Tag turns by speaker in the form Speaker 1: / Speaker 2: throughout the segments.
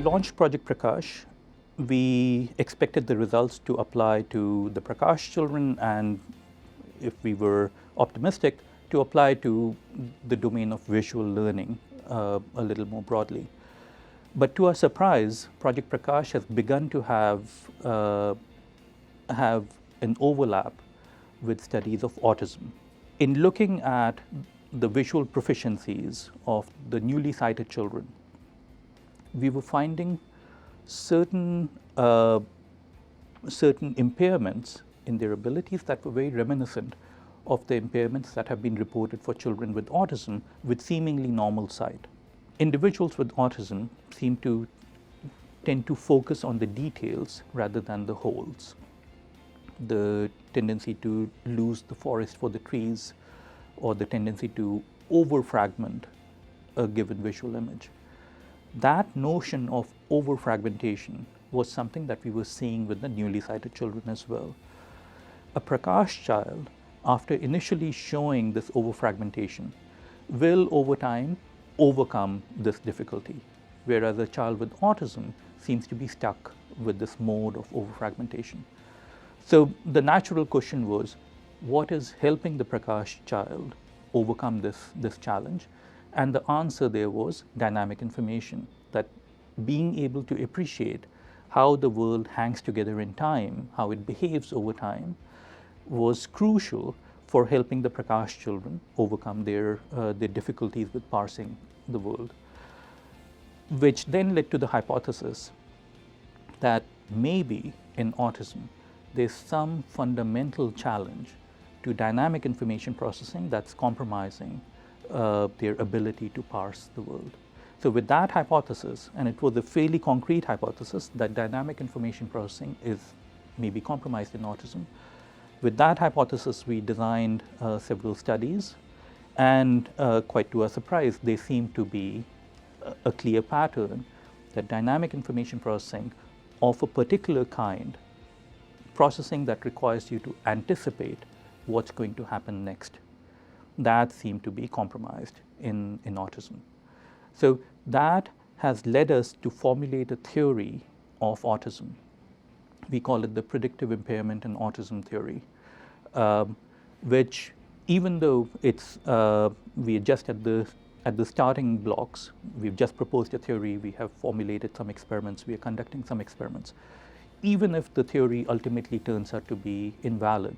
Speaker 1: launched Project Prakash, we expected the results to apply to the Prakash children, and if we were optimistic, to apply to the domain of visual learning a little more broadly. But to our surprise, Project Prakash has begun to have an overlap with studies of autism. In looking at the visual proficiencies of the newly sighted children, we were finding certain impairments in their abilities that were very reminiscent of the impairments that have been reported for children with autism with seemingly normal sight. Individuals with autism tend to focus on the details rather than the wholes. The tendency to lose the forest for the trees, or the tendency to over-fragment a given visual image. That notion of over-fragmentation was something that we were seeing with the newly sighted children as well. A Prakash child, after initially showing this over-fragmentation, will over time overcome this difficulty, whereas a child with autism seems to be stuck with this mode of over-fragmentation. So the natural question was, what is helping the Prakash child overcome this challenge? And the answer there was dynamic information, that being able to appreciate how the world hangs together in time, how it behaves over time, was crucial for helping the Prakash children overcome their difficulties with parsing the world, which then led to the hypothesis that maybe in autism there's some fundamental challenge to dynamic information processing that's compromising their ability to parse the world. So with that hypothesis, and it was a fairly concrete hypothesis that dynamic information processing is maybe compromised in autism, with that hypothesis we designed several studies, and quite to our surprise, they seem to be a clear pattern that dynamic information processing of a particular kind, processing that requires you to anticipate what's going to happen next, that seemed to be compromised in autism. So that has led us to formulate a theory of autism. We call it the predictive impairment in autism theory, which, even though it's we are just at the starting blocks, we've just proposed a theory, we have formulated some experiments, we are conducting some experiments. Even if the theory ultimately turns out to be invalid,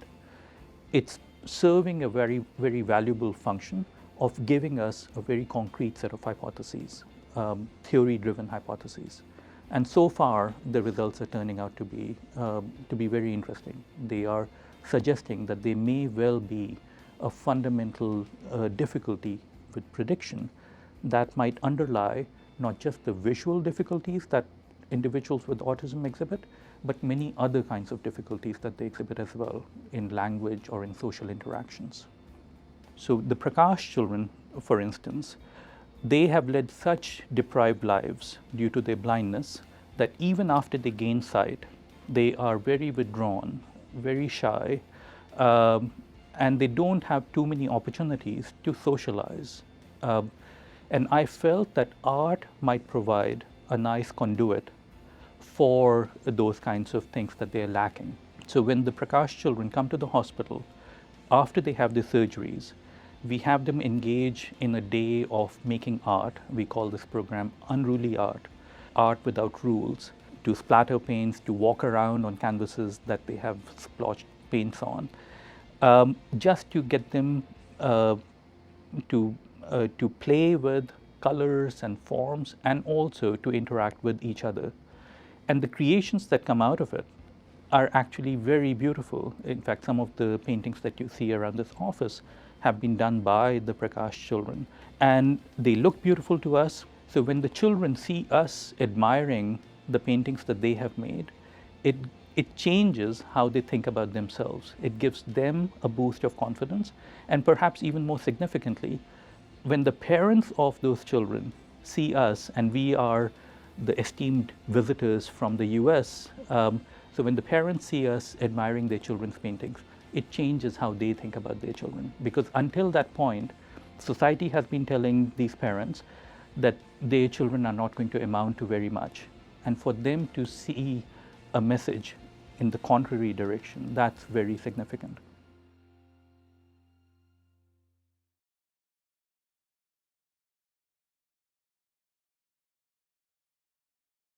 Speaker 1: it's serving a very, very valuable function of giving us a very concrete set of hypotheses, theory-driven hypotheses. And so far, the results are turning out to be very interesting. They are suggesting that there may well be a fundamental difficulty with prediction that might underlie not just the visual difficulties that individuals with autism exhibit, but many other kinds of difficulties that they exhibit as well in language or in social interactions. So the Prakash children, for instance, they have led such deprived lives due to their blindness that even after they gain sight, they are very withdrawn, very shy, and they don't have too many opportunities to socialize. And I felt that art might provide a nice conduit for those kinds of things that they're lacking. So when the Prakash children come to the hospital, after they have their surgeries, we have them engage in a day of making art. We call this program Unruly Art, art without rules, to splatter paints, to walk around on canvases that they have splotched paints on, just to get them to play with colors and forms, and also to interact with each other. And the creations that come out of it are actually very beautiful. In fact, some of the paintings that you see around this office have been done by the Prakash children, and they look beautiful to us. So when the children see us admiring the paintings that they have made, it changes how they think about themselves. It gives them a boost of confidence, and perhaps even more significantly, when the parents of those children see us, and we are the esteemed visitors from the US, so when the parents see us admiring their children's paintings, it changes how they think about their children. Because until that point, society has been telling these parents that their children are not going to amount to very much. and for them to see a message in the contrary direction, that's very significant.